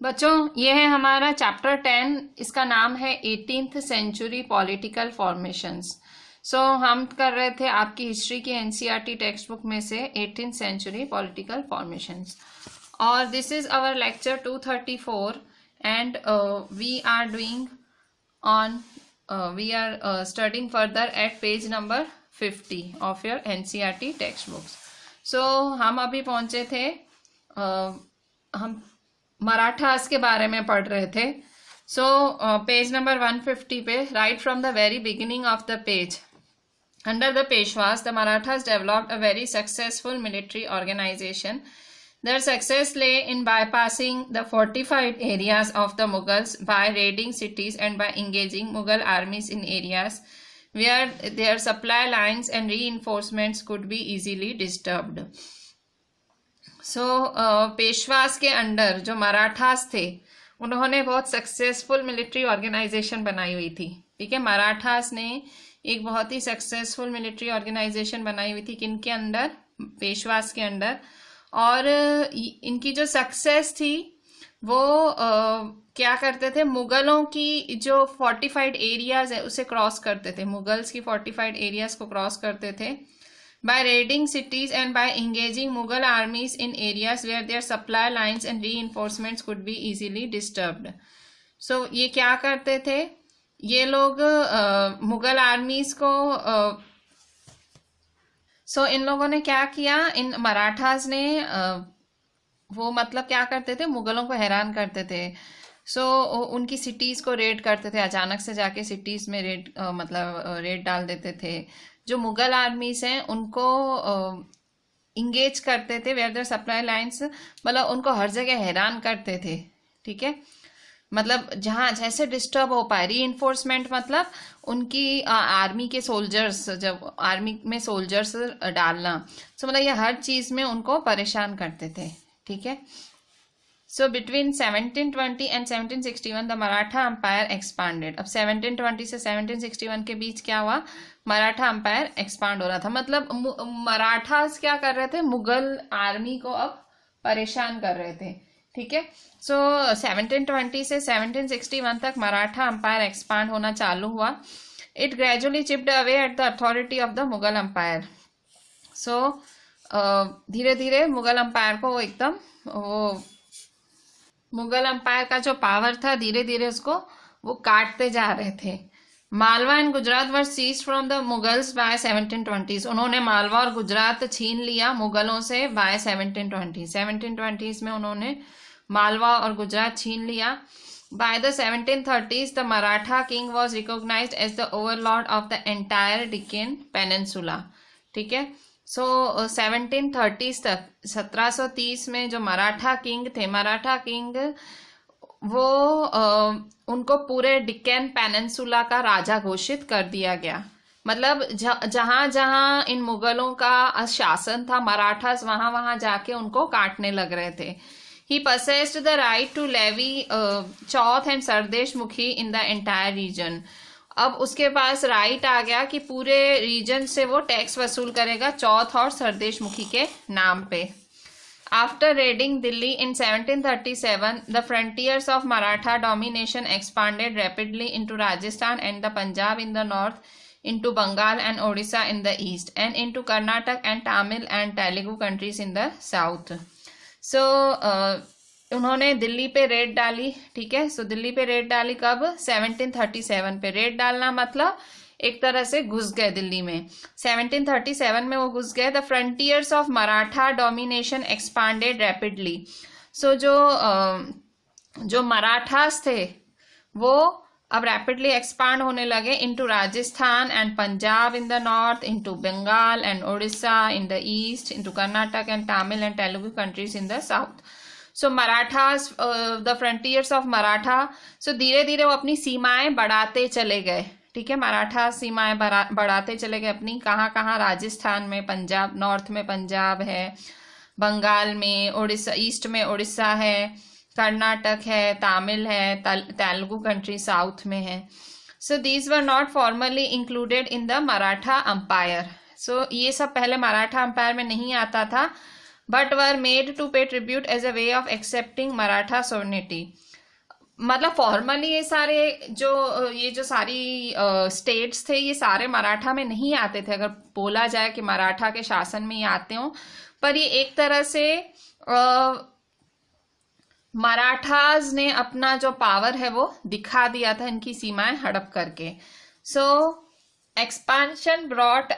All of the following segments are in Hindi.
बच्चों ये है हमारा चैप्टर 10। इसका नाम है 18th सेंचुरी पॉलिटिकल फॉर्मेशंस। हम कर रहे थे आपकी हिस्ट्री की एनसीईआरटी टेक्स्ट बुक में से 18th सेंचुरी पॉलिटिकल फॉर्मेशंस, और this is our lecture 234 and we are doing on we are studying further at page number 50 of your NCERT text books. हम अभी पहुंचे थे, हम मराठास के बारे में पढ़ रहे थे। पेज नंबर 150 पे, right from the very beginning of the page, under the Peshwas the Marathas developed a very successful military organisation. Their success lay in bypassing the fortified areas of the Mughals by raiding cities and by engaging Mughal armies in areas where their supply lines and reinforcements could be easily disturbed. Peshwas के अंडर जो मराठास थे उन्होंने बहुत सक्सेसफुल मिलिट्री ऑर्गेनाइजेशन बनाई हुई थी। ठीक है, मराठास ने एक बहुत ही सक्सेसफुल मिलिट्री ऑर्गेनाइजेशन बनाई हुई थी। किनके अंडर? पेशवास के अंडर। और इनकी जो सक्सेस थी वो क्या करते थे, मुगलों की जो फोर्टिफाइड एरियाज है उसे क्रॉस करते थे। मुगल्स की फोर्टिफाइड एरियाज को क्रॉस करते थे by raiding cities and by engaging Mughal armies in areas where their supply lines and reinforcements could be easily disturbed. ये क्या करते थे ये लोग? मुगल आर्मीज को इन लोगों ने क्या किया, इन मराठास ने वो मतलब क्या करते थे, मुगलों को हैरान करते थे। उनकी सिटीज को रेड करते थे, अचानक से जाके सिटीज में रेड डाल देते थे। जो मुगल आर्मीज हैं उनको इंगेज करते थे वेयर देयर सप्लाई लाइंस, मतलब उनको हर जगह हैरान करते थे। ठीक है, मतलब जहां जैसे डिस्टर्ब हो पाए। री इन्फोर्समेंट मतलब उनकी आर्मी के सोल्जर्स, जब आर्मी में सोल्जर्स डालना, मतलब ये हर चीज में उनको परेशान करते थे। ठीक है, between 1720 and 1761 the Maratha umpire expanded. अब 1720 से 1761 के बीच क्या हुआ, मराठा अंपायर एक्सपांड हो रहा था। मतलब मराठास क्या कर रहे थे, मुगल आर्मी को अब परेशान कर रहे थे। ठीक है, 1720 से 1761 तक मराठा अंपायर एक्सपांड होना चालू हुआ। It gradually chipped away at the authority of the Mughal umpire. धीरे धीरे मुगल अंपायर को एकदम मुगल अंपायर का जो पावर था धीरे धीरे उसको वो काटते जा रहे थे। Malwa and Gujarat were seized from the Mughals by 1720। उन्होंने मालवा और गुजरात छीन लिया मुगलों से बाय 1720। 1720 में उन्होंने मालवा और गुजरात छीन लिया। By the 1730s the Maratha king was recognised as the overlord of the entire Deccan peninsula. ठीक है, 1730s तक, 1730 में जो मराठा किंग थे, मराठा किंग वो उनको पूरे डिक्कन पेनिनसुला का राजा घोषित कर दिया गया। मतलब जहां जहां इन मुगलों का शासन था, मराठास वहां वहां जाके उनको काटने लग रहे थे। ही possessed the right to levy Chauth and Sardesh मुखी इन द एंटायर रीजन। अब उसके पास राइट आ गया कि पूरे रीजन से वो टैक्स वसूल करेगा चौथ और सरदेश मुखी के नाम पे। After raiding Delhi in 1737 the frontiers of Maratha domination expanded rapidly into Rajasthan and the Punjab in the north, into Bengal and Odisha in the east, and into Karnataka and Tamil and Telugu countries in the south. उन्होंने दिल्ली पे रेड डाली। ठीक है, दिल्ली पे रेड डाली कब? 1737 पे। रेड डालना मतलब एक तरह से घुस गए दिल्ली में। 1737 में वो घुस गए। The frontiers of Maratha domination expanded rapidly. जो मराठास थे वो अब रैपिडली एक्सपांड होने लगे into Rajasthan and Punjab in the north, into Bengal and Odisha in the east, into Karnataka and Tamil and Telugu countries in the south. Marathas, the frontiers of Maratha, धीरे धीरे वो अपनी सीमाएं बढ़ाते चले गए। ठीक है, मराठा सीमाएं बढ़ाते चले गए अपनी। कहाँ कहाँ? राजस्थान में, पंजाब, नॉर्थ में पंजाब है, बंगाल में, उड़ीसा, ईस्ट में उड़ीसा है, कर्नाटक है, तमिल है, तेलुगु कंट्री साउथ में है। These were not formally included in the Maratha umpire. ये सब पहले मराठा अंपायर में नहीं आता था, but were made to pay tribute as a way of accepting Maratha sovereignty. मतलब फॉर्मली ये जो सारी स्टेट्स थे ये सारे मराठा में नहीं आते थे, अगर बोला जाए कि मराठा के शासन में ये आते हो, पर ये एक तरह से मराठाज ने अपना जो पावर है वो दिखा दिया था इनकी सीमाएं हड़प करके. So expansion brought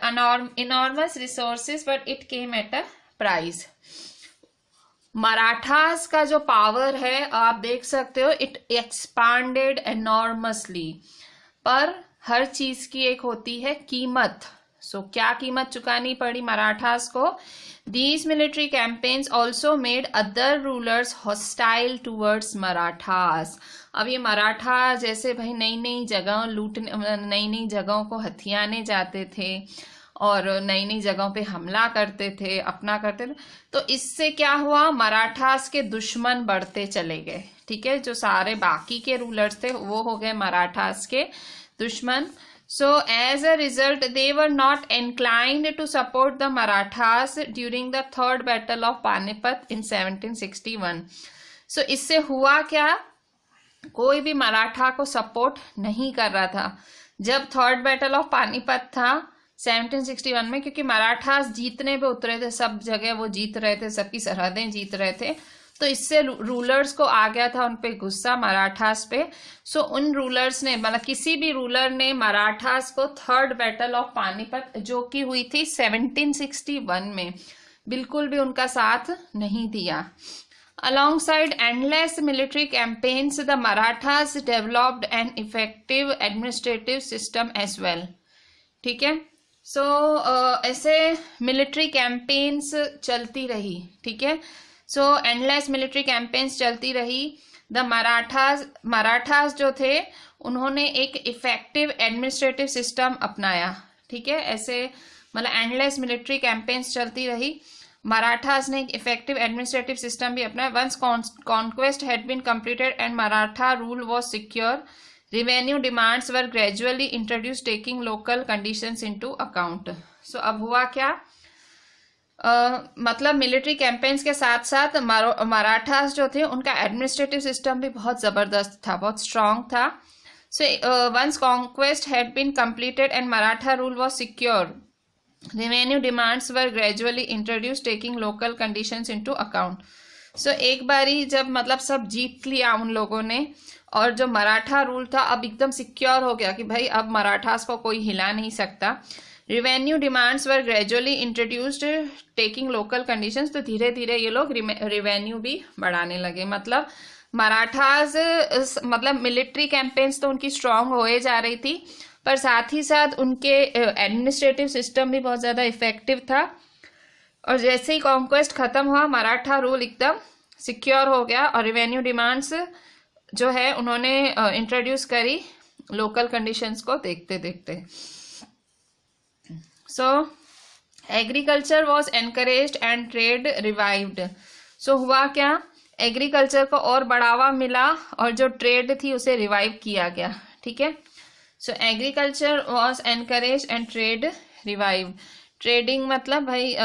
enormous resources but it came at a price. Marathas का जो पावर है आप देख सकते हो, इट एक्सपांडेड एनॉर्मसली, पर हर चीज की एक होती है कीमत. सो क्या कीमत चुकानी पड़ी मराठास को? These military campaigns also made other rulers hostile towards Marathas. अब ये मराठा जैसे भाई नई नई जगह लूटने, नई नई जगहों को हथियाने जाते थे और नई नई जगहों पे हमला करते थे, अपना करते थे, तो इससे क्या हुआ, मराठास के दुश्मन बढ़ते चले गए. ठीक है, जो सारे बाकी के रूलर्स थे वो हो गए मराठास के दुश्मन. So as a result, they were not inclined to support the Marathas during the third battle of Panipat in 1761. So इससे हुआ क्या, कोई भी मराठा को सपोर्ट नहीं कर रहा था जब थर्ड बैटल ऑफ पानीपत था 1761 में, क्योंकि मराठास जीतने पे उतरे थे, सब जगह वो जीत रहे थे, सबकी सरहदें जीत रहे थे, तो इससे रूलर्स को आ गया था उन पे गुस्सा, मराठास पे. सो उन रूलर्स ने, मतलब किसी भी रूलर ने मराठास को थर्ड बैटल ऑफ पानीपत जो कि हुई थी 1761 में, बिल्कुल भी उनका साथ नहीं दिया. Alongside endless military campaigns, the Marathas developed an effective administrative system as well. ठीक है, सो ऐसे मिलिट्री कैंपेन्स चलती रही. ठीक है, सो एंडलेस मिलिट्री कैंपेन्स चलती रही. द मराठास जो थे उन्होंने एक इफेक्टिव एडमिनिस्ट्रेटिव सिस्टम अपनाया. ठीक है, ऐसे मतलब एंडलेस मिलिट्री कैंपेन्स चलती रही, मराठास ने एक इफेक्टिव एडमिनिस्ट्रेटिव सिस्टम भी अपनाया. Once conquest had been completed and Maratha rule was secure, revenue demands were gradually introduced taking local conditions into account. So अब हुआ क्या, मतलब मिलिट्री कैंपेन्स के साथ साथ मराठास जो थे उनका एडमिनिस्ट्रेटिव सिस्टम भी बहुत जबरदस्त था, बहुत स्ट्रांग था. So once conquest had been completed and Maratha rule was secure, revenue demands were gradually introduce taking local conditions into account. So एक बारी जब मतलब सब जीत लिया उन लोगों ने और जो मराठा रूल था अब एकदम सिक्योर हो गया कि भाई अब मराठास को कोई हिला नहीं सकता. Revenue demands were gradually introduced taking local conditions, तो धीरे धीरे ये लोग रिवेन्यू भी बढ़ाने लगे. मतलब मराठास, मतलब मिलिट्री कैंपेन्स तो उनकी स्ट्रांग होए जा रही थी, पर साथ ही साथ उनके एडमिनिस्ट्रेटिव सिस्टम भी बहुत ज़्यादा इफेक्टिव था. और जैसे ही कॉन्क्वेस्ट खत्म हुआ मराठा रूल एकदम सिक्योर हो गया और रिवेन्यू डिमांड्स जो है उन्होंने इंट्रोड्यूस करी लोकल कंडीशंस को देखते देखते. So agriculture was encouraged and trade revived. So हुआ क्या, एग्रीकल्चर को और बढ़ावा मिला और जो ट्रेड थी उसे रिवाइव किया गया. ठीक है, सो agriculture was encouraged and trade revive. Trading मतलब भाई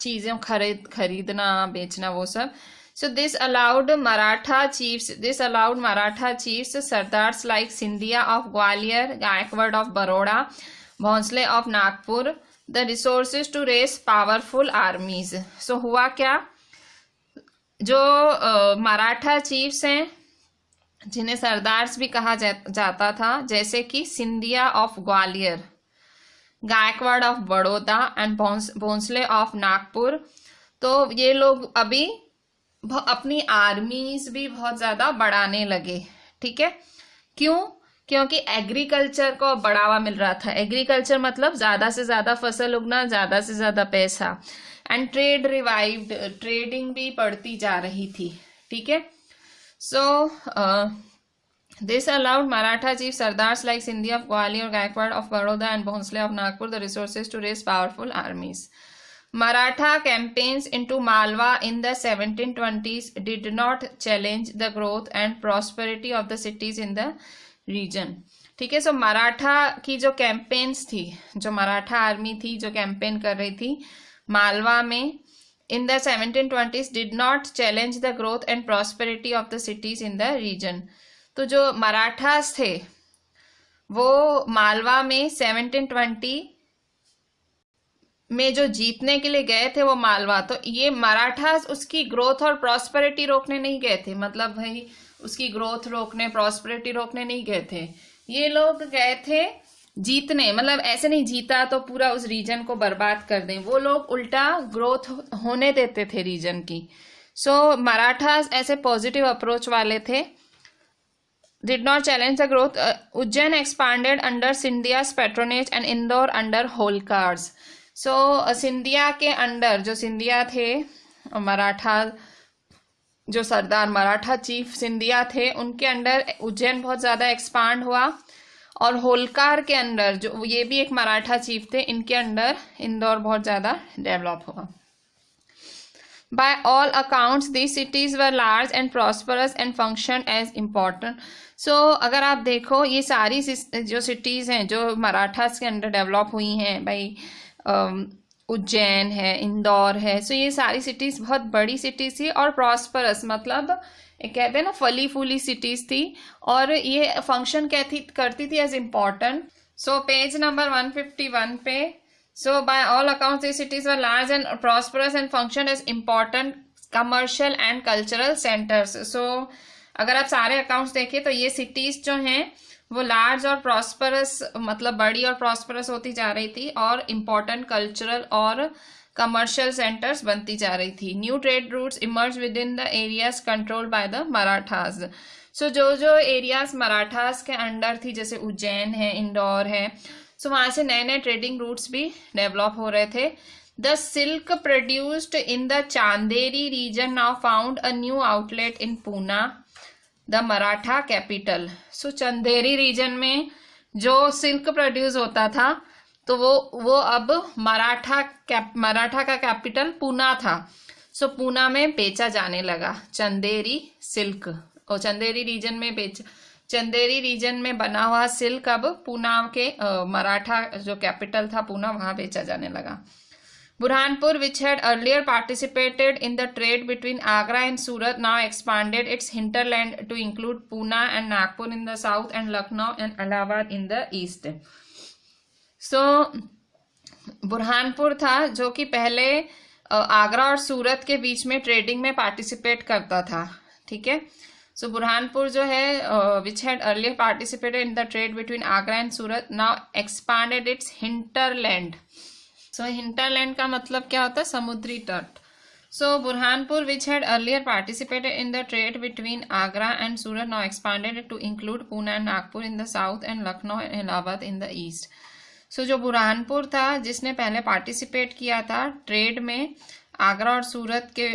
चीज़ें खरीदना बेचना वो सब. So this allowed Maratha chiefs, Sardars like Scindia of Gwalior, Gaikwad of Baroda, Bhonsle of Nagpur, the resources to raise powerful armies. So हुआ क्या, जो मराठा चीफ्स हैं जिन्हें सरदार्स भी कहा जाता था, जैसे कि Scindia of Gwalior, Gaekwad of Baroda and Bhonsle of Nagpur, तो ये लोग अभी अपनी आर्मीज भी बहुत ज्यादा बढ़ाने लगे. ठीक है, क्यों, क्योंकि एग्रीकल्चर को बढ़ावा मिल रहा था. एग्रीकल्चर मतलब ज्यादा से ज्यादा फसल उगना, ज्यादा से ज्यादा पैसा. एंड ट्रेड रिवाइव्ड, ट्रेडिंग भी बढ़ती जा रही थी. ठीक है, सो this allowed Maratha chief Sardars like Scindia of Gwalior, Gaikwad of Baroda and Bhonsle of Nagpur the resources to raise powerful armies. Maratha campaigns into Malwa in the 1720s did not challenge the growth and prosperity of the cities in the region. ठीक है, सो मराठा की जो कैंपेन्स थी, जो मराठा आर्मी थी जो कैंपेन कर रही थी मालवा में, in the 1720s did not challenge the growth and prosperity of the cities in the region. तो जो मराठास थे वो मालवा में 1720 में जो जीतने के लिए गए थे वो मालवा, तो ये मराठास उसकी ग्रोथ और प्रॉस्पेरिटी रोकने नहीं गए थे, मतलब भाई उसकी ग्रोथ रोकने प्रॉस्पेरिटी रोकने नहीं गए थे। ये लोग गए थे जीतने, मतलब ऐसे नहीं जीता तो पूरा उस रीजन को बर्बाद कर दें, वो लोग उल्टा ग्रोथ होने देते थे रीजन की। सो मराठास ऐसे पॉजिटिव अप्रोच वाले थे, did not challenge the growth. Ujjain expanded under Scindias patronage and Indore under Holkars. So Scindia के अंडर, जो सिंधिया थे मराठा, जो सरदार मराठा चीफ सिंधिया थे, उनके अंडर उज्जैन बहुत ज़्यादा एक्सपांड हुआ। और होलकार के अंडर, जो ये भी एक मराठा चीफ थे, इनके अंडर इंदौर बहुत ज़्यादा डेवलप हुआ। By all accounts these cities were large and prosperous and function as important. So अगर आप देखो ये सारी जो सिटीज़ हैं जो मराठास के अंडर डेवलप हुई हैं, भाई उज्जैन है, इंदौर है, सो ये सारी सिटीज़ बहुत बड़ी सिटीज़ थी और प्रॉस्परस, मतलब कहते हैं ना फली फूली सिटीज़ थी, और ये फंक्शन करती थी as important. So page number 151 पे, so by all accounts this cities were large and prosperous and function as important commercial and cultural centres. So अगर आप सारे अकाउंट्स देखें तो ये सिटीज़ जो हैं वो लार्ज और प्रॉस्परस, मतलब बड़ी और प्रॉस्परस होती जा रही थी और इम्पॉर्टेंट कल्चरल और कमर्शियल सेंटर्स बनती जा रही थी। New trade routes emerge within the areas controlled by the Marathas. So जो जो एरियाज मराठास के अंडर थी, जैसे उज्जैन है, इंदौर है, सो वहाँ से नए नए ट्रेडिंग रूट्स भी डेवलप हो रहे थे। The silk produced in the Chanderi region now found a new outlet in Poona, the Maratha capital. So Chanderi region में जो सिल्क प्रोड्यूस होता था तो वो अब मराठा का कैपिटल पूना था। सो पूना में बेचा जाने लगा चंदेरी सिल्क, और चंदेरी रीजन में बना हुआ सिल्क अब पूना के मराठा जो कैपिटल था पूना, वहां बेचा जाने लगा। Burhanpur, which had earlier participated in the trade between Agra and Surat, now expanded its hinterland to include Pune and Nagpur in the south and Lucknow and Allahabad in the east. So Burhanpur था जो कि पहले आगरा और सूरत के बीच में ट्रेडिंग में पार्टिसिपेट करता था, ठीक है। सो बुरहानपुर जो है which had earlier participated in the trade between Agra and Surat, now expanded its hinterland. So hinterland का मतलब क्या होता है? समुद्री तट। So Burhanpur which had earlier participated in the trade between Agra and Surat now expanded to include Poona and Nagpur in the south and Lucknow and Allahabad in the east. So जो बुरहानपुर था जिसने पहले पार्टिसिपेट किया था ट्रेड में आगरा और सूरत के,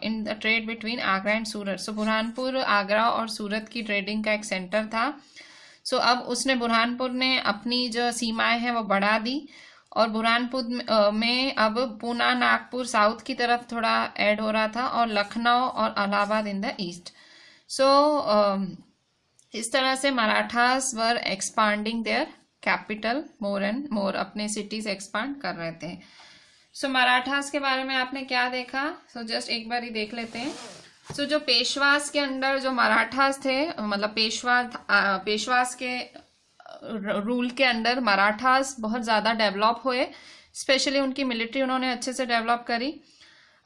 in the trade between Agra and Surat. So Burhanpur Agra और सूरत की ट्रेडिंग का एक सेंटर था। सो अब उसने बुरहानपुर ने अपनी जो सीमाएं हैं वो बढ़ा दी और बुरहानपुर में अब पूना नागपुर साउथ की तरफ थोड़ा ऐड हो रहा था और लखनऊ और Allahabad in the east. So इस तरह से Marathas were expanding their capital more and more, अपने सिटीज एक्सपांड कर रहे थे। सो मराठास के बारे में आपने क्या देखा? सो जस्ट एक बार ही देख लेते हैं। सो जो पेशवास के अंडर जो मराठास थे, मतलब पेशवास के रूल के अंडर मराठास बहुत ज़्यादा डेवलप हुए, स्पेशली उनकी मिलिट्री उन्होंने अच्छे से डेवलप करी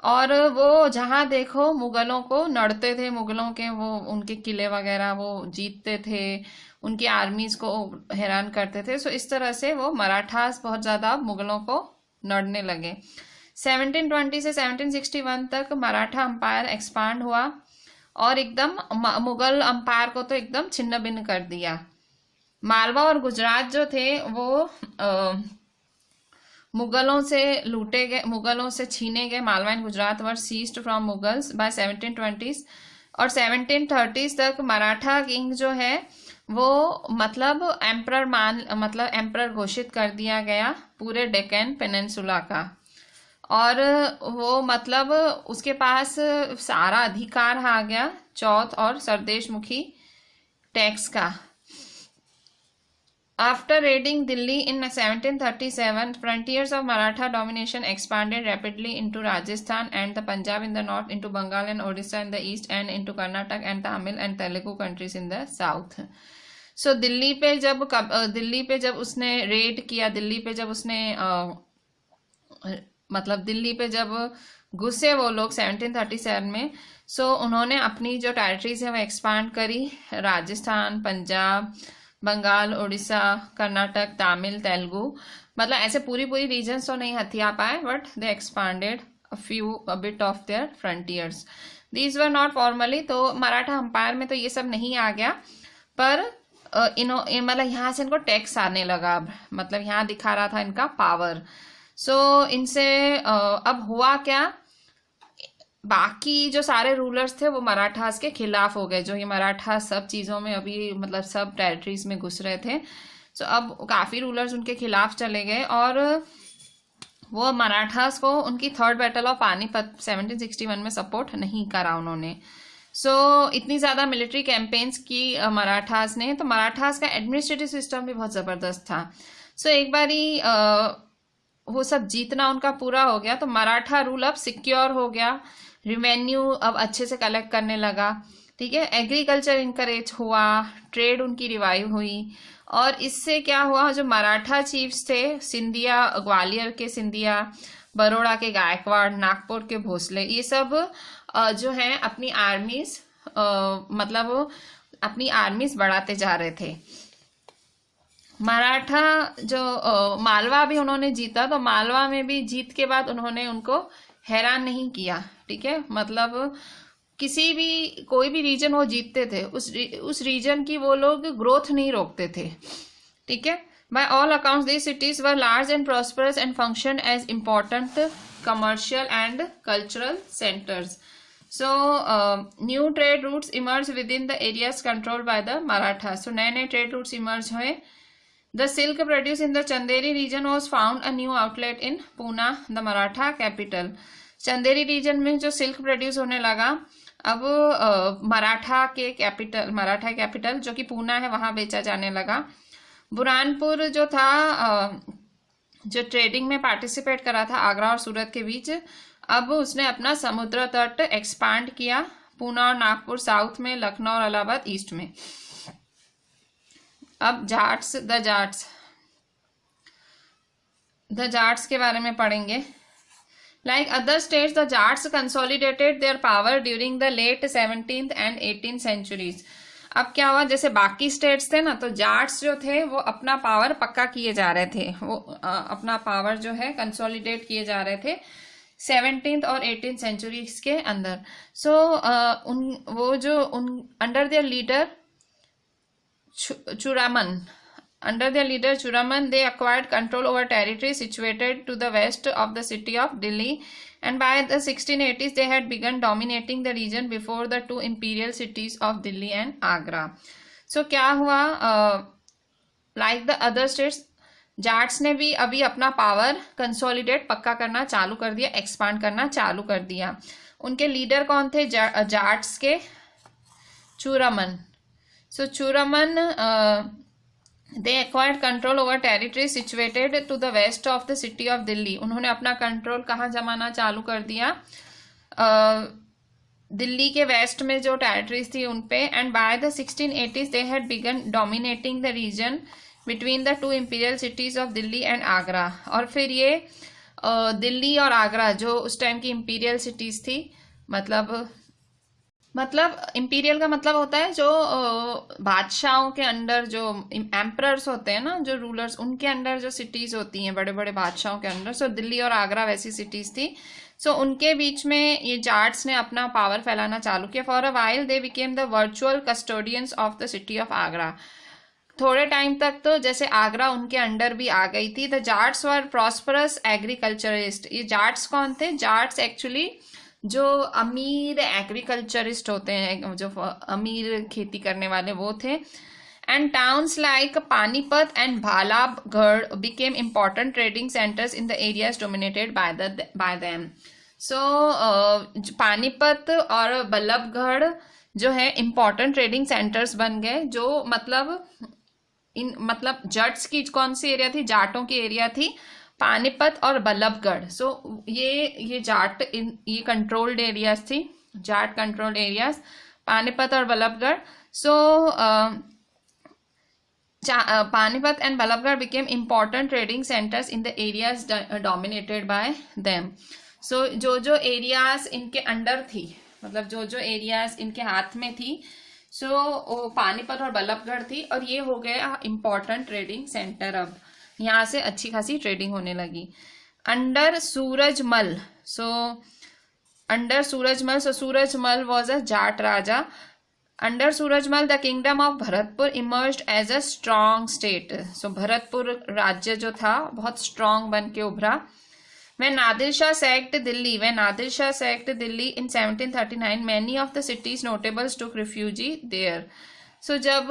और वो जहाँ देखो मुगलों को नड़ते थे, मुगलों के वो उनके किले वगैरह वो जीतते थे, उनकी आर्मीज को हैरान करते थे। सो इस तरह से वो मराठास बहुत ज़्यादा मुगलों को नड़ने लगे। 1720 से 1761 तक मराठा अंपायर एक्सपांड हुआ और एकदम मुगल अंपायर को तो एकदम छिन्न भिन्न कर दिया। मालवा और गुजरात जो थे वो मुगलों से लूटे गए, मुगलों से छीने गए। Malwa and Gujarat were seized from Mughals by 1720s और 1730s तक मराठा किंग जो है वो मतलब एम्परर घोषित कर दिया गया पूरे डेक्कन पेनिनसुला का, और वो मतलब उसके पास सारा अधिकार आ गया चौथ और सरदेशमुखी टैक्स का। After raiding Delhi in 1737, frontiers of Maratha domination expanded rapidly into Rajasthan and the Punjab in the north, into Bengal and Odisha in the east, and into Karnataka and Tamil and Telugu countries in the south. So Delhi पे जब उसने रेड किया, दिल्ली पे जब उसने मतलब दिल्ली पे जब घुसे वो लोग 1737 में, सो उन्होंने अपनी जो टेरिटरीज है वो एक्सपांड करी, राजस्थान, पंजाब, बंगाल, उड़ीसा, कर्नाटक, तमिल, तेलुगु, मतलब ऐसे पूरी रीजन्स तो नहीं हथिया पाए, but they expanded a bit of their frontiers. These were not formally, तो मराठा अंपायर में तो ये सब नहीं आ गया, पर मतलब यहाँ से इनको टैक्स आने लगा, मतलब यहाँ दिखा रहा था इनका पावर. सो इनसे अब हुआ क्या, बाकी जो सारे रूलर्स थे वो मराठास के खिलाफ हो गए, जो ये मराठा सब चीज़ों में अभी मतलब सब टेरिटरीज में घुस रहे थे. सो अब काफ़ी रूलर्स उनके खिलाफ चले गए और वो मराठास को उनकी थर्ड बैटल ऑफ पानीपत 1761 में सपोर्ट नहीं करा उन्होंने. सो इतनी ज़्यादा मिलिट्री कैंपेन्स की मराठास ने, तो मराठास का एडमिनिस्ट्रेटिव सिस्टम भी बहुत ज़बरदस्त था. सो एक बारी वो सब जीतना उनका पूरा हो गया, तो मराठा रूल अब सिक्योर हो गया, रिवेन्यू अब अच्छे से कलेक्ट करने लगा, ठीक है, एग्रीकल्चर इनकरेज हुआ, ट्रेड उनकी रिवाइव हुई. और इससे क्या हुआ, जो मराठा चीफ्स थे, सिंधिया, ग्वालियर के सिंधिया, बड़ौदा के गायकवाड़, नागपुर के भोसले, ये सब जो हैं अपनी आर्मीज मतलब अपनी आर्मीज बढ़ाते जा रहे थे. मराठा जो मालवा भी उन्होंने जीता, तो मालवा में भी जीत के बाद उन्होंने उनको हैरान नहीं किया, ठीक है, मतलब कोई भी रीजन वो जीतते थे, उस रीजन की वो लोग ग्रोथ नहीं रोकते थे, ठीक है. By all accounts these cities were large and prosperous and function as important commercial and cultural centres. So new trade routes emerge within the areas controlled by the Maratha. So नए नए ट्रेड रूट्स इमर्ज हुए. The silk produced in the Chanderi region was found a new outlet in Pune, the Maratha capital. Chanderi region में जो सिल्क प्रोड्यूस होने लगा, अब मराठा कैपिटल जो कि पूना है वहां बेचा जाने लगा. बुरहानपुर जो था जो ट्रेडिंग में पार्टिसिपेट करा था आगरा और सूरत के बीच, अब उसने अपना समुद्र तट एक्सपांड किया, पूना और नागपुर साउथ में, लखनऊ और इलाहाबाद ईस्ट में. अब द जाट्स के बारे में पढ़ेंगे. Like other states, the Jats consolidated their power during the late 17th and 18th centuries. अब क्या हुआ, जैसे बाकी स्टेट्स थे ना, तो जाट्स जो थे वो अपना पावर पक्का किए जा रहे थे, वो अपना पावर जो है कंसोलिडेट किए जा रहे थे 17th और 18th सेंचुरीज के अंदर. So under their leader Churaman, they acquired control over territory situated to the west of the city of Delhi, and by the 1680s they had begun dominating the region before the two imperial cities of Delhi and Agra. So क्या हुआ, like the other states, Jats ने भी अभी अपना पावर कंसोलिडेट पक्का करना चालू कर दिया, एक्सपांड करना चालू कर दिया. उनके लीडर कौन थे, जाट्स के Churaman. So Churaman, they acquired control over territory situated to the west of the city of Delhi. उन्होंने अपना कंट्रोल कहाँ जमाना चालू कर दिया, दिल्ली के वेस्ट में जो टेरिटरीज थी उन पे. And by the 1680s they had begun dominating the region between the two imperial cities of Delhi and Agra. और फिर ये दिल्ली और आगरा जो उस टाइम की इंपीरियल सिटीज थी, मतलब इंपीरियल का मतलब होता है जो बादशाहों के अंडर, जो एम्परर्स होते हैं ना, जो रूलर्स, उनके अंडर जो सिटीज होती हैं बड़े बड़े बादशाहों के अंडर. सो दिल्ली और आगरा वैसी सिटीज थी. सो उनके बीच में ये जाट्स ने अपना पावर फैलाना चालू किया. For a while they became the virtual custodians of the city of Agra. थोड़े टाइम तक तो जैसे आगरा उनके अंडर भी आ गई थी. The Jats were prosperous agriculturist. ये जाट्स कौन थे, जाट्स एक्चुअली जो अमीर एग्रीकल्चरिस्ट होते हैं, जो अमीर खेती करने वाले, वो थे. And towns like Panipat and Ballabhgarh became important trading centres in the areas dominated by them. So Panipat और बल्लभगढ़ जो है इम्पॉर्टेंट ट्रेडिंग सेंटर्स बन गए, जो मतलब इन मतलब जट्स की कौन सी एरिया थी, जाटों की एरिया थी पानीपत और बल्लभगढ़। सो ये जाट ये कंट्रोल्ड एरियाज थी, जाट कंट्रोल्ड एरियाज पानीपत और बल्लभगढ़। सो Panipat and Ballabgarh became important trading centers in the areas dominated by them. So जो एरियाज इनके अंडर थी, मतलब जो एरियाज इनके हाथ में थी, सो पानीपत और बल्लभगढ़ थी, और ये हो गया इम्पोर्टेंट ट्रेडिंग सेंटर। अब यहाँ से अच्छी खासी ट्रेडिंग होने लगी। Under Surajmal, Surajmal was a Jat Raja. Under Surajmal, the kingdom of Bharatpur emerged as a strong state. So Bharatpur राज्य जो था बहुत strong बन के उभरा। When Nadir Shah sacked Delhi in 1739, many of the city's notables took refuge there. So जब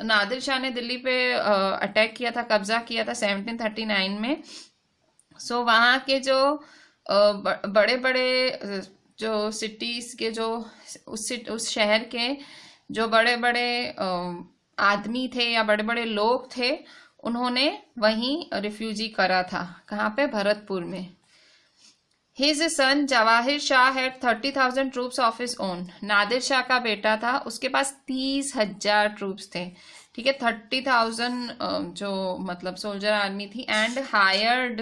नादिर शाह ने दिल्ली पे अटैक किया था, कब्जा किया था 1739 में, सो वहाँ के जो बड़े बड़े जो सिटीज के जो उस शहर के जो बड़े बड़े आदमी थे या बड़े बड़े लोग थे, उन्होंने वहीं रिफ्यूजी करा था। कहाँ पे? भरतपुर में। His son Jawahir Shah had 30,000 troops of his own. Nadir Shah का बेटा था, उसके पास 30,000 ट्रूप्स थे, ठीक है, 30,000 जो मतलब सोल्जर आर्मी थी। And hired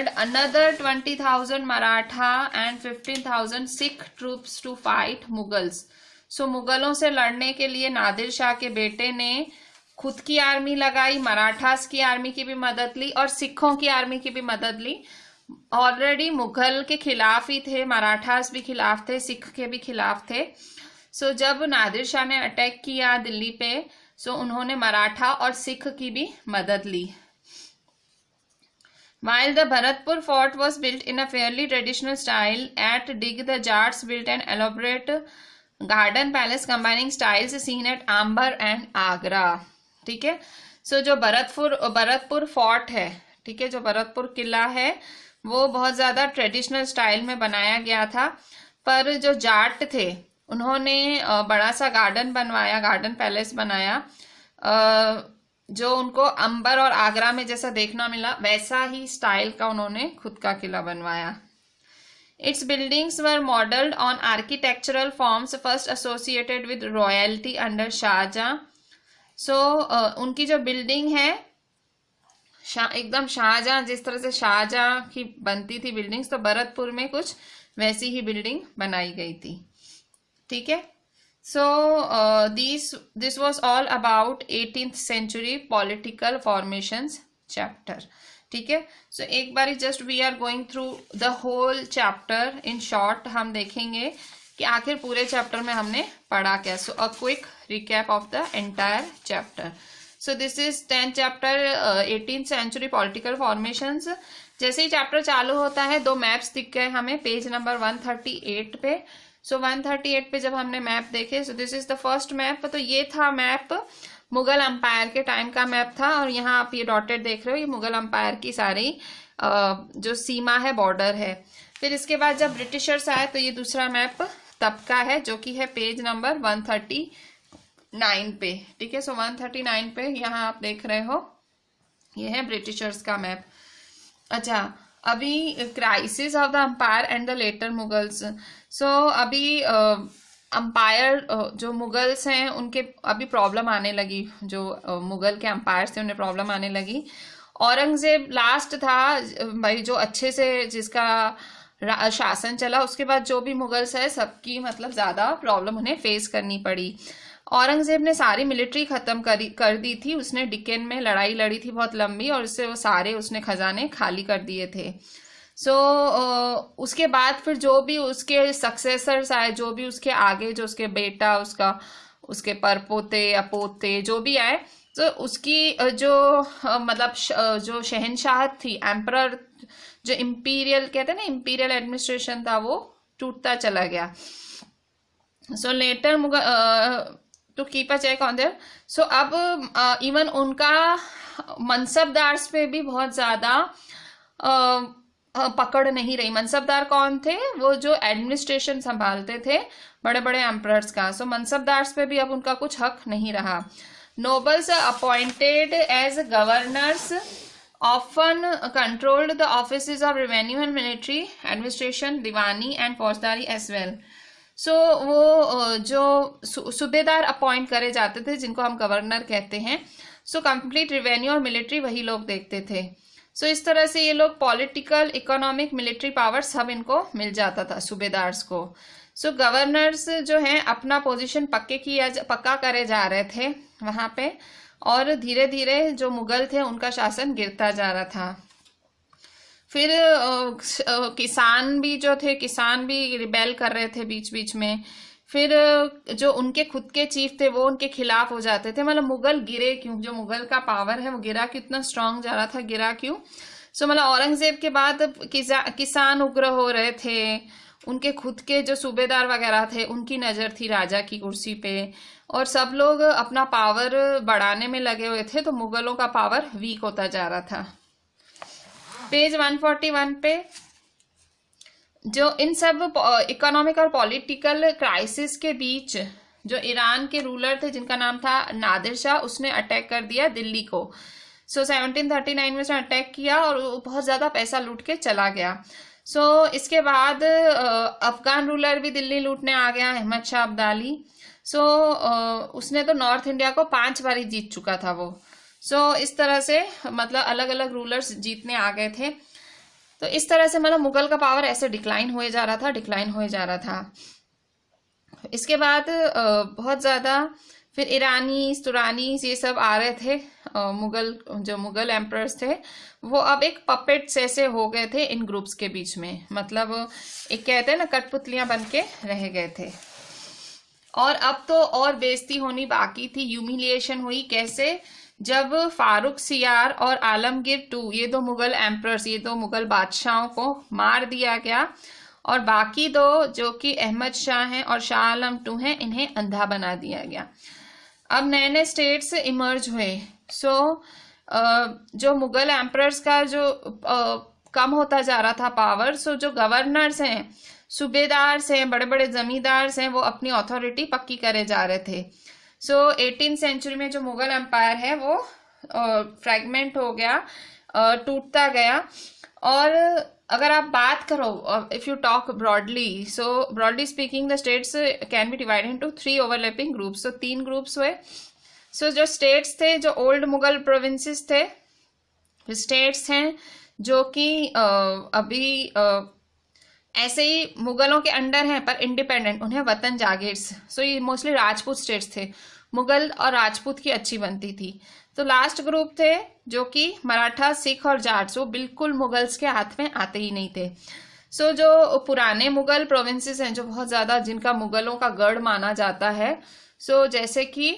another 20,000 Maratha and 15,000 Sikh troops to fight Mughals. So मुगलों से लड़ने के लिए नादिर शाह के बेटे ने खुद की आर्मी लगाई, मराठास की आर्मी की भी मदद ली और सिखों की आर्मी की भी मदद ली। ऑलरेडी मुगल के खिलाफ ही थे, मराठास भी खिलाफ थे, सिख के भी खिलाफ थे। सो जब नादिर शाह ने अटैक किया दिल्ली पे, सो उन्होंने मराठा और सिख की भी मदद ली। While the Bharatpur fort was built in a fairly traditional style, at Dig the Jats built an elaborate garden palace combining styles seen at Amber and Agra. ठीक है, सो जो भरतपुर फोर्ट है, ठीक है, जो भरतपुर किला है वो बहुत ज्यादा ट्रेडिशनल स्टाइल में बनाया गया था, पर जो जाट थे उन्होंने बड़ा सा गार्डन बनवाया, गार्डन पैलेस बनाया, जो उनको अंबर और आगरा में जैसा देखना मिला वैसा ही स्टाइल का उन्होंने खुद का किला बनवाया। Its buildings were modelled on architectural forms first associated with royalty under Shahjahan. So उनकी जो बिल्डिंग है एकदम शाहजहां, जिस तरह से शाहजहां की बनती थी बिल्डिंग्स, तो भरतपुर में कुछ वैसी ही बिल्डिंग बनाई गई थी, ठीक है। So this was all about 18th century political formations chapter, ठीक है। So एक बारी just we are going through the whole chapter in short, हम देखेंगे कि आखिर पूरे चैप्टर में हमने पढ़ा क्या। So a quick recap of the entire chapter. So this is 10th chapter 18th century political formations। जैसे ही चैप्टर चालू होता है दो मैप्स दिख गए हमें पेज नंबर 138 पे। सो 138 पे जब हमने मैप देखे, so this is the first map. तो ये था मैप मुगल अंपायर के टाइम का मैप था, और यहाँ आप ये डॉटेड देख रहे हो, ये मुगल अंपायर की सारी जो सीमा है, बॉर्डर है। फिर इसके बाद जब ब्रिटिशर्स आए तो ये दूसरा मैप तब का है, जो कि है पेज नंबर 139 पे, ठीक है। सो 139 पे यहाँ आप देख रहे हो, ये है ब्रिटिशर्स का मैप। अच्छा, अभी crisis of the empire and the later Mughals. So अभी अंपायर जो मुगल्स हैं उनके अभी प्रॉब्लम आने लगी, जो मुगल के अंपायर थे उन्हें प्रॉब्लम आने लगी। औरंगजेब लास्ट था भाई, जो अच्छे से जिसका शासन चला, उसके बाद जो भी मुगल्स है सबकी मतलब ज्यादा प्रॉब्लम उन्हें फेस करनी पड़ी। औरंगजेब ने सारी मिलिट्री खत्म कर दी थी, उसने डिक्कन में लड़ाई लड़ी थी बहुत लंबी, और उससे वो सारे उसने खजाने खाली कर दिए थे। सो उसके बाद फिर जो भी उसके सक्सेसर्स आए, जो भी उसके आगे, जो उसके बेटा, उसके परपोते या पोते जो भी आए, तो उसकी जो मतलब जो शहनशाहत थी, एम्परर, जो इम्पीरियल कहते हैं ना, इम्पीरियल एडमिनिस्ट्रेशन था, वो टूटता चला गया। So later Mughal to keep a check on there. So अब इवन उनका मनसबदार्स पे भी बहुत ज्यादा पकड़ नहीं रही। मनसबदार कौन थे? वो जो एडमिनिस्ट्रेशन संभालते थे बड़े बड़े एम्परर्स का। सो मनसबदार्स पे भी अब उनका कुछ हक नहीं रहा। Nobles appointed as governors often controlled the offices of revenue and military administration, diwani and faujdari as well. So वो जो सूबेदार अपॉइंट करे जाते थे जिनको हम गवर्नर कहते हैं, सो कंप्लीट रेवेन्यू और मिलिट्री वही लोग देखते थे। सो इस तरह से ये लोग पॉलिटिकल, इकोनॉमिक, मिलिट्री पावर सब इनको मिल जाता था सूबेदार्स को। सो गवर्नर्स जो हैं अपना पोजीशन पक्का करे जा रहे थे वहाँ पे, और धीरे धीरे जो मुगल थे उनका शासन गिरता जा रहा था। फिर किसान भी जो थे, किसान भी रिबेल कर रहे थे बीच बीच में। फिर जो उनके खुद के चीफ थे वो उनके खिलाफ हो जाते थे। मतलब मुगल गिरे क्यों? जो मुगल का पावर है वो गिरा क्यों? इतना स्ट्रांग जा रहा था, गिरा क्यों? सो मतलब औरंगजेब के बाद किसान उग्र हो रहे थे, उनके खुद के जो सूबेदार वगैरह थे उनकी नज़र थी राजा की कुर्सी पे, और सब लोग अपना पावर बढ़ाने में लगे हुए थे, तो मुगलों का पावर वीक होता जा रहा था। पेज 141 पे जो इन सब इकोनॉमिक और पॉलिटिकल क्राइसिस के बीच जो ईरान के रूलर थे जिनका नाम था नादिर शाह, उसने अटैक कर दिया दिल्ली को। सो 1739 में उसने अटैक किया और बहुत ज़्यादा पैसा लूट के चला गया। सो इसके बाद अफगान रूलर भी दिल्ली लूटने आ गया, अहमद शाह अब्दाली। सो उसने तो नॉर्थ इंडिया को 5 बारी जीत चुका था वो। सो इस तरह से मतलब अलग अलग रूलर्स जीतने आ गए थे। तो इस तरह से मतलब मुगल का पावर ऐसे डिक्लाइन हुए जा रहा था। इसके बाद बहुत ज़्यादा फिर ईरानी, तुरानी ये सब आ रहे थे। मुगल एम्परर्स थे वो अब एक पपेट्स ऐसे हो गए थे इन ग्रुप्स के बीच में। मतलब एक कहते हैं ना, कठपुतलियां बन के रह गए थे। और अब तो और बेइज्जती होनी बाकी थी, ह्यूमिलिएशन हुई। कैसे? जब फारूक सियार और आलमगीर II, ये 2 मुगल एम्परर्स, ये 2 मुगल बादशाहों को मार दिया गया, और बाकी 2 जो कि अहमद शाह हैं और शाह आलम II हैं, इन्हें अंधा बना दिया गया। अब नए नए स्टेट्स इमर्ज हुए। सो जो मुगल एम्परर्स का जो कम होता जा रहा था पावर, सो जो गवर्नर्स हैं, सूबेदार हैं, बड़े बड़े जमींदार हैं, वो अपनी अथॉरिटी पक्की करे जा रहे थे। सो 18th सेंचुरी में जो मुगल एम्पायर है वो फ्रैगमेंट हो गया, टूटता गया। और अगर आप बात करो, if you talk broadly, so broadly speaking the states can be divided into 3 overlapping groups. So 3 groups हुए। सो जो स्टेट्स थे, जो ओल्ड मुगल प्रोविंसेस थे, स्टेट्स हैं जो कि अभी ऐसे ही मुगलों के अंडर हैं पर इंडिपेंडेंट, उन्हें वतन जागीर्स। सो ये मोस्टली राजपूत स्टेट्स थे, मुगल और राजपूत की अच्छी बनती थी। तो लास्ट ग्रुप थे जो कि मराठा, सिख और जाट्स, वो बिल्कुल मुगल्स के हाथ में आते ही नहीं थे। सो जो पुराने मुगल प्रोविंसेस हैं, जो बहुत ज़्यादा जिनका मुगलों का गढ़ माना जाता है, सो जैसे कि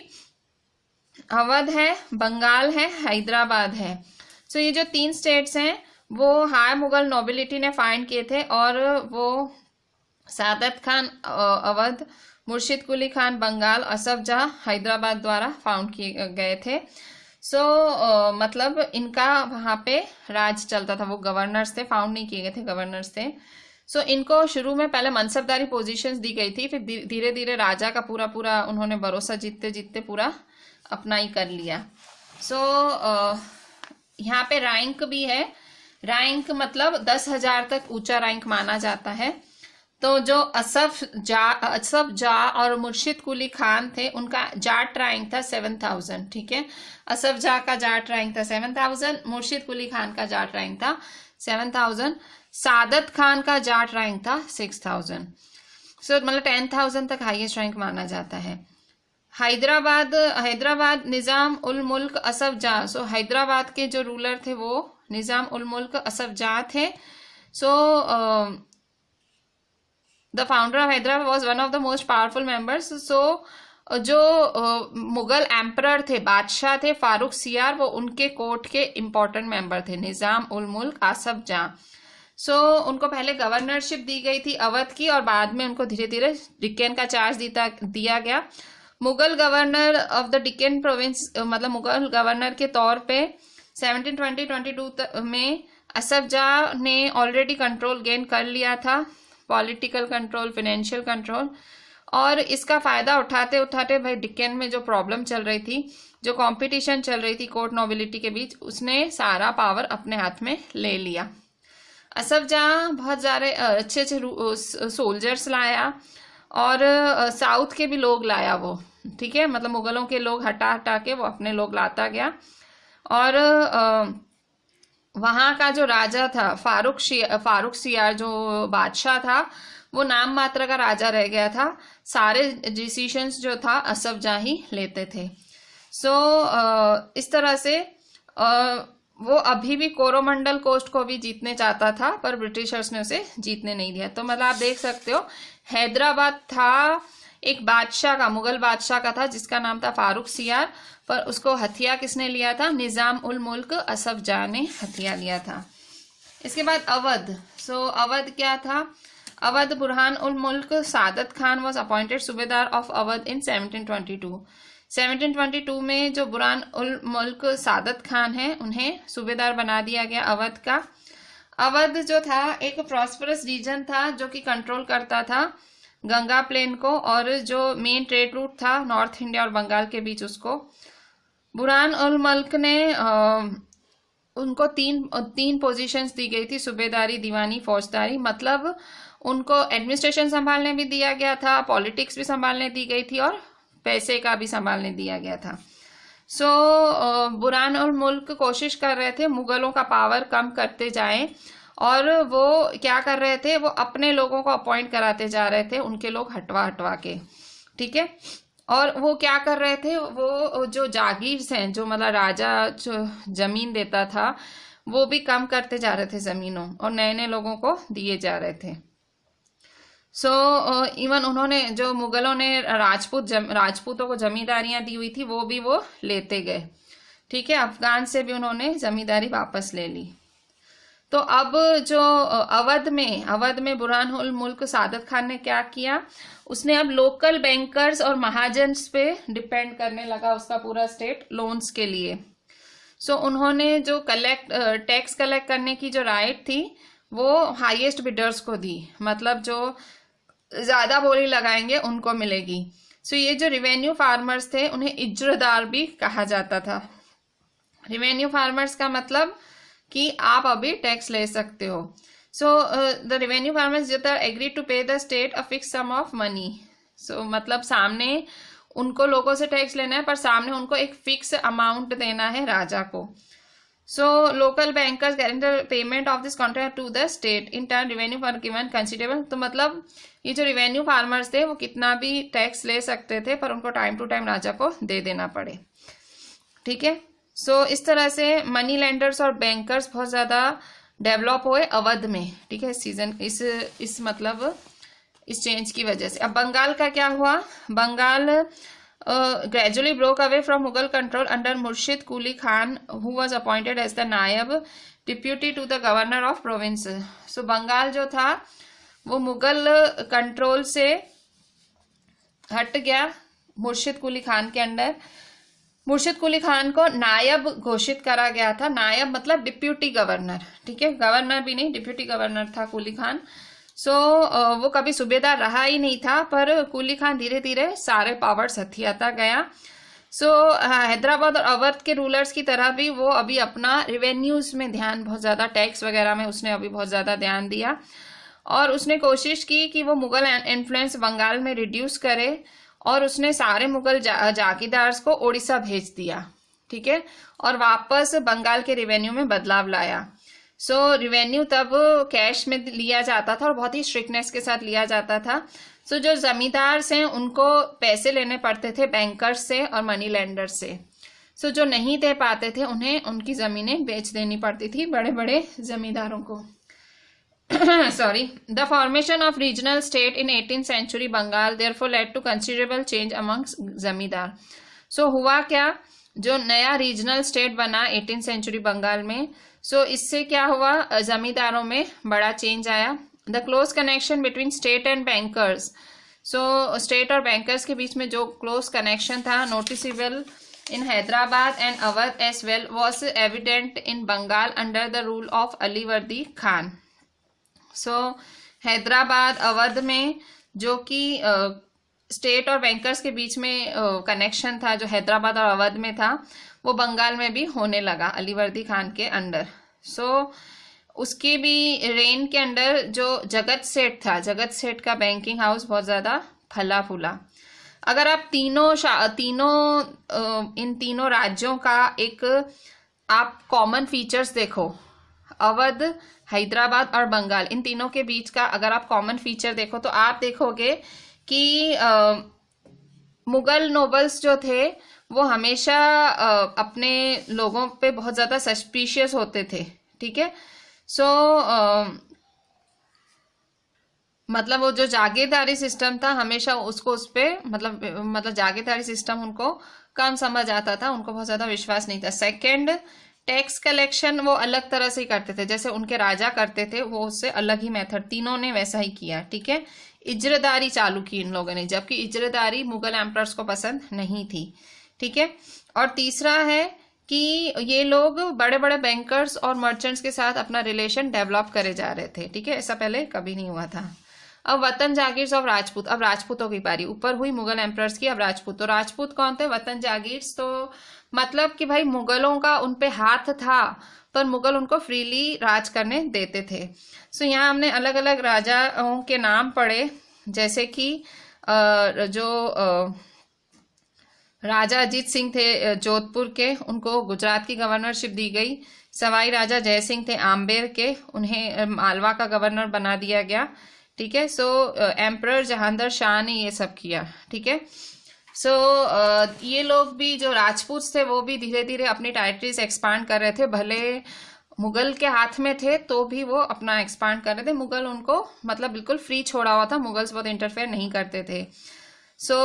अवध है, बंगाल है, हैदराबाद है। सो ये जो 3 स्टेट्स हैं वो हाई मुगल नोबिलिटी ने फाइंड किए थे, और वो सादत खान अवध, मुर्शिद कुली खान बंगाल, असफ जहाँ हैदराबाद द्वारा फाउंड किए गए थे। सो मतलब इनका वहाँ पे राज चलता था, वो गवर्नर्स थे, फाउंड नहीं किए गए थे, गवर्नर्स थे। सो इनको शुरू में पहले मनसबदारी पोजीशंस दी गई थी, फिर धीरे धीरे राजा का पूरा उन्होंने भरोसा जीतते जीतते पूरा अपना ही कर लिया। सो यहाँ पे रैंक भी है। रैंक मतलब 10,000 तक ऊंचा रैंक माना जाता है। तो जो असफ जा और मुर्शिद कुली खान थे, उनका जाट रैंक था 7,000। ठीक है, असफ जा का जाट रैंक था 7,000, मुर्शिद कुली खान का जाट रैंक था 7,000, सादत खान का जाट रैंक था 6,000। सो मतलब 10,000 तक हाईएस्ट रैंक माना जाता है। हैदराबाद निज़ाम उल मुल्क असफ जा। सो हैदराबाद के जो रूलर थे वो निज़ाम उल मुल्क असफ जा थे। So the founder of Hyderabad was one of the most powerful members. So जो मुगल एम्परर थे, बादशाह थे फारूक सियार, वो उनके कोर्ट के इम्पोर्टेंट मेंबर थे, निज़ाम उल मुल्क असफ जा। सो उनको पहले गवर्नरशिप दी गई थी अवध की, और बाद में उनको धीरे धीरे डिक्कन का चार्ज दिया गया। Mughal governor of the Deccan province, मतलब मुगल गवर्नर के तौर पे 1720-22 में असफ जाह ने ऑलरेडी कंट्रोल गेन कर लिया था, पॉलिटिकल कंट्रोल, फाइनेंशियल कंट्रोल, और इसका फायदा उठाते उठाते भाई डेक्कन में जो प्रॉब्लम चल रही थी, जो कंपटीशन चल रही थी कोर्ट नोबिलिटी के बीच, उसने सारा पावर अपने हाथ में ले लिया। असफ जाह बहुत सारे अच्छे अच्छे सोल्जर्स लाया और साउथ के भी लोग लाया वो, ठीक है, मतलब मुगलों के लोग हटा हटा के वो अपने लोग लाता गया। और वहाँ का जो राजा था फारूक सियार जो बादशाह था, वो नाम मात्र का राजा रह गया था, सारे डिसीशंस जो था असफ जाह ही लेते थे। सो इस तरह से वो अभी भी कोरोमंडल कोस्ट को भी जीतने चाहता था, पर ब्रिटिशर्स ने उसे जीतने नहीं दिया। तो मतलब आप देख सकते हो, हैदराबाद था एक बादशाह का, मुगल बादशाह का था, जिसका नाम था फारूक सियार, पर उसको हथिया किसने लिया था? निजाम उल मुल्क असफ जाह ने हथिया लिया था। इसके बाद अवध। सो अवध क्या था? अवध, बुरहान उल मुल्क सादत खान वॉज अपॉइंटेड सूबेदार ऑफ अवध इन 1722। 1722 में जो बुरहान उल मुल्क सादत खान है, उन्हें सूबेदार बना दिया गया अवध का। अवध जो था एक प्रॉस्परस रीजन था जो कि कंट्रोल करता था गंगा प्लेन को, और जो मेन ट्रेड रूट था नॉर्थ इंडिया और बंगाल के बीच, उसको बुरहान उल मुल्क ने उनको तीन पोजीशंस दी गई थी, सूबेदारी, दीवानी, फौजदारी। मतलब उनको एडमिनिस्ट्रेशन संभालने भी दिया गया था, पॉलिटिक्स भी संभालने दी गई थी, और पैसे का भी संभालने दिया गया था। सो बुरहान उल मुल्क कोशिश कर रहे थे मुगलों का पावर कम करते जाएं, और वो क्या कर रहे थे, वो अपने लोगों को अपॉइंट कराते जा रहे थे, उनके लोग हटवा हटवा के, ठीक है। और वो क्या कर रहे थे, वो जो जागीर हैं, जो मतलब राजा जो जमीन देता था, वो भी कम करते जा रहे थे जमीनों, और नए नए लोगों को दिए जा रहे थे। सो इवन उन्होंने, जो मुगलों ने राजपूतों को जमींदारियां दी हुई थी, वो भी वो लेते गए, ठीक है। अफगान से भी उन्होंने जमींदारी वापस ले ली। तो अब जो अवध में बुरहान उल मुल्क सादत खान ने क्या किया, उसने अब लोकल बैंकर्स और महाजन्स पे डिपेंड करने लगा उसका पूरा स्टेट लोन्स के लिए। सो उन्होंने जो टैक्स कलेक्ट करने की जो राइट थी, वो हाईएस्ट बिडर्स को दी, मतलब जो ज्यादा बोली लगाएंगे उनको मिलेगी। सो ये जो रिवेन्यू फार्मर्स थे, उन्हें इज्रदार भी कहा जाता था। रिवेन्यू फार्मर्स का मतलब कि आप अभी टैक्स ले सकते हो। सो द रिवेन्यू फार्मर्स जो था agree to pay the state a fix sum of money. So मतलब सामने उनको लोगों से टैक्स लेना है, पर सामने उनको एक फिक्स अमाउंट देना है राजा को। So local bankers guarantor payment of this contract to the state, in turn revenue for given considerable. तो मतलब ये जो रिवेन्यू फार्मर्स थे, वो कितना भी टैक्स ले सकते थे, पर उनको टाइम टू टाइम राजा को दे देना पड़े, ठीक है। सो इस तरह से मनी लेंडर्स और बैंकर्स बहुत ज्यादा डेवलप हुए अवध में, ठीक है, सीजन इस मतलब इस चेंज की वजह से। अब बंगाल का क्या हुआ? Bengal gradually broke away from Mughal control under Murshid Quli Khan, who was appointed as the नायब deputy to the governor of province. So Bengal जो था वो मुगल कंट्रोल से हट गया मुर्शिद कुली खान के अंडर। मुर्शिद कुली खान को नायब घोषित करा गया था। नायब मतलब डिप्यूटी गवर्नर, ठीक है, गवर्नर भी नहीं, डिप्यूटी गवर्नर था कुली खान। सो वो कभी सूबेदार रहा ही नहीं था, पर कुली खान धीरे धीरे सारे पावर्स हथियाता गया। सो हैदराबाद और अवध के रूलर्स की तरह भी वो अभी अपना रिवेन्यूज में ध्यान, बहुत ज्यादा टैक्स वगैरह में उसने अभी बहुत ज्यादा ध्यान दिया, और उसने कोशिश की कि वो मुगल इन्फ्लुएंस बंगाल में रिड्यूस करे, और उसने सारे मुगल जागीरदार्स को ओडिशा भेज दिया, ठीक है, और वापस बंगाल के रिवेन्यू में बदलाव लाया। सो रिवेन्यू तब कैश में लिया जाता था और बहुत ही स्ट्रिक्टनेस के साथ लिया जाता था। सो जो जमींदार हैं उनको पैसे लेने पड़ते थे बैंकर्स से और मनी लेंडर्स से। सो जो नहीं दे पाते थे उन्हें उनकी जमीनें बेच देनी पड़ती थी बड़े बड़े जमींदारों को। Sorry, the formation of regional state in 18th century Bengal therefore led to considerable change amongst zamindar. So हुआ क्या, जो नया रीजनल स्टेट बना 18th सेंचुरी बंगाल में, सो इससे क्या हुआ, जमींदारों में बड़ा चेंज आया। The close connection between state and bankers. So state और बैंकर्स के बीच में जो क्लोज कनेक्शन था noticeable in Hyderabad and Awadh as well was evident in Bengal under the rule of Alivardi Khan. So Hyderabad Awadh में जो कि स्टेट और बैंकर्स के बीच में कनेक्शन था, जो हैदराबाद और अवध में था, वो बंगाल में भी होने लगा अलीवर्दी खान के अंडर. सो उसके भी रेन के अंडर जो जगत सेठ था, जगत सेठ का बैंकिंग हाउस बहुत ज़्यादा फला फूला. अगर आप इन तीनों राज्यों का एक आप कॉमन फीचर्स देखो, अवध, हैदराबाद और बंगाल, इन तीनों के बीच का अगर आप कॉमन फीचर देखो तो आप देखोगे कि मुगल नोबल्स जो थे वो हमेशा अपने लोगों पे बहुत ज़्यादा सस्पिशियस होते थे. ठीक है. सो मतलब वो जो जागीरदारी सिस्टम था हमेशा उसको उस पे मतलब जागीरदारी सिस्टम उनको कम समझ आता था, उनको बहुत ज़्यादा विश्वास नहीं था. सेकंड, टैक्स कलेक्शन वो अलग तरह से ही करते थे, जैसे उनके राजा करते थे वो उससे अलग ही मेथड, तीनों ने वैसा ही किया. ठीक है. इजरदारी चालू की इन लोगों ने, जबकि इजरदारी मुगल एम्परर्स को पसंद नहीं थी. ठीक है. और तीसरा है कि ये लोग बड़े बड़े बैंकर्स और मर्चेंट्स के साथ अपना रिलेशन डेवलप करे जा रहे थे. ठीक है. ऐसा पहले कभी नहीं हुआ था. अब वतन जागीर्स ऑफ राजपूत, अब राजपूतों की बारी. ऊपर हुई मुगल एम्परर्स की, अब राजपूत. तो राजपूत कौन थे? वतन जागीर्स. तो मतलब कि भाई मुगलों का उन पे हाथ था पर मुगल उनको फ्रीली राज करने देते थे. सो यहाँ हमने अलग अलग राजाओं के नाम पढ़े, जैसे कि जो राजा अजीत सिंह थे जोधपुर के, उनको गुजरात की गवर्नरशिप दी गई. सवाई राजा जय सिंह थे आम्बेर के, उन्हें मालवा का गवर्नर बना दिया गया. ठीक है. सो एम्परर जहांगीर शाह ने ये सब किया. ठीक है. सो ये लोग भी जो राजपूत थे वो भी धीरे धीरे अपनी टेरिटरीज एक्सपांड कर रहे थे. भले मुगल के हाथ में थे तो भी वो अपना एक्सपांड कर रहे थे. मुगल उनको मतलब बिल्कुल फ्री छोड़ा हुआ था, मुगल्स बहुत इंटरफेयर नहीं करते थे. सो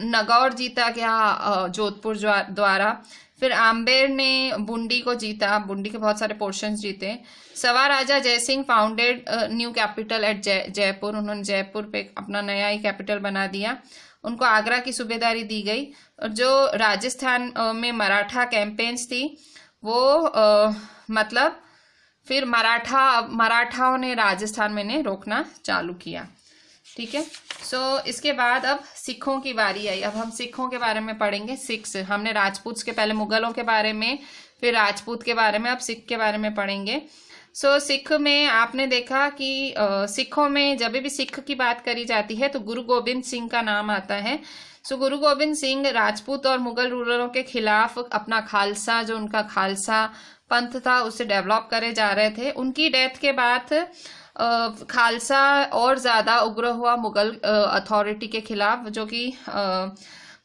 नगौर जीता गया जोधपुर द्वारा. फिर आम्बेर ने बूंदी को जीता, बूंदी के बहुत सारे पोर्शंस जीते. Sawai Raja Jai Singh founded new capital at Jaipur, उन्होंने जयपुर पे अपना नया ही कैपिटल बना दिया. उनको आगरा की सूबेदारी दी गई. और जो राजस्थान में मराठा कैंपेन्स थी वो मतलब फिर मराठाओं ने राजस्थान में ने रोकना चालू किया. ठीक है. सो इसके बाद अब सिखों की बारी आई. अब हम सिखों के बारे में पढ़ेंगे. सिख्स, हमने राजपूत के पहले मुगलों के बारे में, फिर राजपूत के बारे में, अब सिख के बारे में पढ़ेंगे. सो सिख में आपने देखा कि सिखों में जब भी सिख की बात करी जाती है तो गुरु गोबिंद सिंह का नाम आता है. सो गुरु गोबिंद सिंह राजपूत और मुगल रूलरों के खिलाफ अपना खालसा, जो उनका खालसा पंथ था, उसे डेवलप करे जा रहे थे. उनकी डेथ के बाद खालसा और ज्यादा उग्र हुआ मुगल अथॉरिटी के खिलाफ, जो कि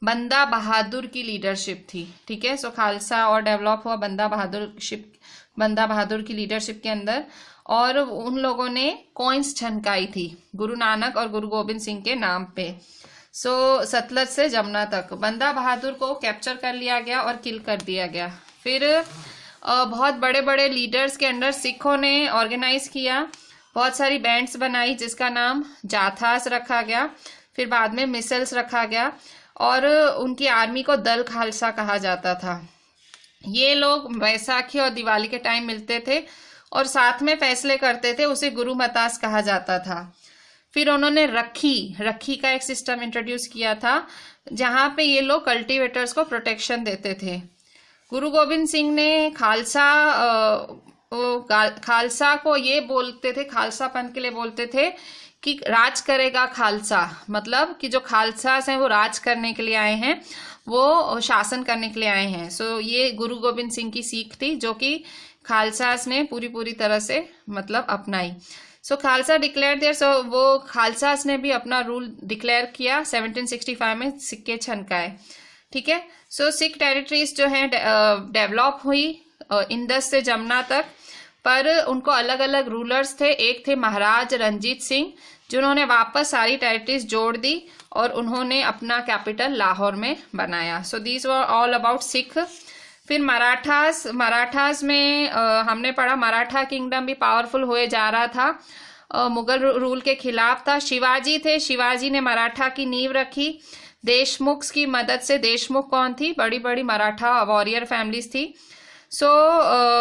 बंदा बहादुर की लीडरशिप थी. ठीक है. सो खालसा और डेवलप हुआ बंदा बहादुर की लीडरशिप के अंदर, और उन लोगों ने कॉइन्स छनकाई थी गुरु नानक और गुरु गोबिंद सिंह के नाम पे. सो सतलज से जमुना तक बंदा बहादुर को कैप्चर कर लिया गया और किल कर दिया गया. फिर बहुत बड़े बड़े लीडर्स के अंडर सिखों ने ऑर्गेनाइज किया, बहुत सारी बैंड्स बनाई जिसका नाम जाथास रखा गया. फिर बाद में मिसल्स रखा गया और उनकी आर्मी को दल खालसा कहा जाता था. ये लोग बैसाखी और दिवाली के टाइम मिलते थे और साथ में फैसले करते थे, उसे गुरु मतास कहा जाता था. फिर उन्होंने रखी का एक सिस्टम इंट्रोड्यूस किया था जहां पे ये लोग कल्टीवेटर्स को प्रोटेक्शन देते थे. गुरु गोबिंद सिंह ने खालसा को ये बोलते थे, खालसा पंथ के लिए बोलते थे कि राज करेगा खालसा, मतलब कि जो खालसास हैं वो राज करने के लिए आए हैं, वो शासन करने के लिए आए हैं. सो ये गुरु गोबिंद सिंह की सीख थी जो कि खालसास ने पूरी तरह से मतलब अपनाई. सो खालसा डिक्लेयर देयर, सो वो खालसास ने भी अपना रूल डिक्लेयर किया. 1765 में सिक्के छनकाए. ठीक है. सो सिख टेरिटरीज जो है डेवलप हुई इंदस से जमुना तक, पर उनको अलग अलग रूलर्स थे. एक थे महाराज रंजीत सिंह, जिन्होंने वापस सारी टेरिटरीज जोड़ दी और उन्होंने अपना कैपिटल लाहौर में बनाया. So these were all about Sikh. फिर मराठास में हमने पढ़ा मराठा किंगडम भी पावरफुल हुए जा रहा था, मुगल रूल के खिलाफ था. शिवाजी थे, शिवाजी ने मराठा की नींव रखी. देशमुख की मदद से, देशमुख कौन थी, बड़ी बड़ी मराठा वॉरियर फैमिलीज थी। सो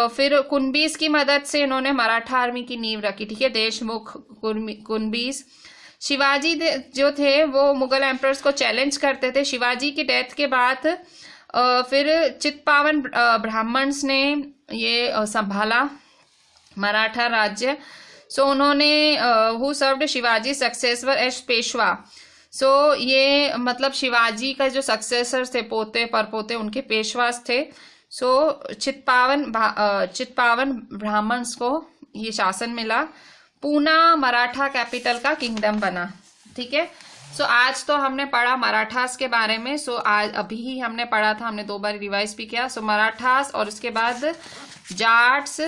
फिर कुनबीस की मदद से इन्होंने मराठा आर्मी की नींव रखी, ठीक है, देशमुख, कुनबीस। शिवाजी जो थे वो मुगल एम्परर्स को चैलेंज करते थे। शिवाजी की डेथ के बाद फिर चित्पावन ब्राह्मण्स ने ये संभाला मराठा राज्य। सो उन्होंने who served Shivaji successor as Peshwa. So ये मतलब शिवाजी का जो सक्सेसर थे, पोते परपोते उनके पेशवास थे। सो चित्पावन ब्राह्मण्स को ये शासन मिला। पूना मराठा कैपिटल का किंगडम बना, ठीक है। सो आज तो हमने पढ़ा मराठास के बारे में। सो आज अभी ही हमने पढ़ा था, हमने 2 बार रिवाइज भी किया। सो मराठास और उसके बाद जाट्स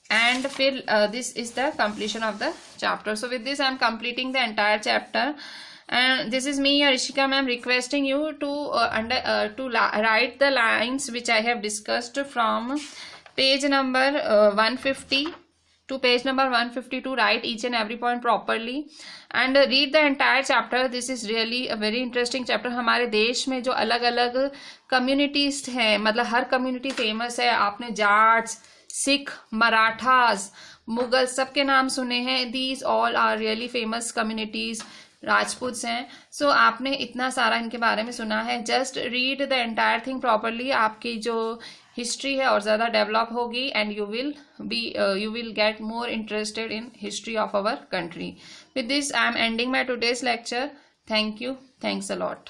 and फिर this is the completion of the chapter. So with this I am completing the entire chapter, and this is me, Rishika ma'am, requesting you to write the lines which I have discussed from page number 150 to page number 152. Write each and every point properly and read the entire chapter. This is really a very interesting chapter. हमारे देश में जो अलग अलग कम्युनिटीज हैं, मतलब हर कम्युनिटी फेमस है। आपने जाट्स, सिख, मराठास, मुगल सबके नाम सुने हैं। These all are really famous communities. Rajputs हैं। सो आपने इतना सारा इनके बारे में सुना है। Just read the entire thing properly, आपकी जो हिस्ट्री है और ज़्यादा डेवलप होगी and you will get more interested in history of our country. With this I am ending my today's lecture. Thank you, thanks a lot.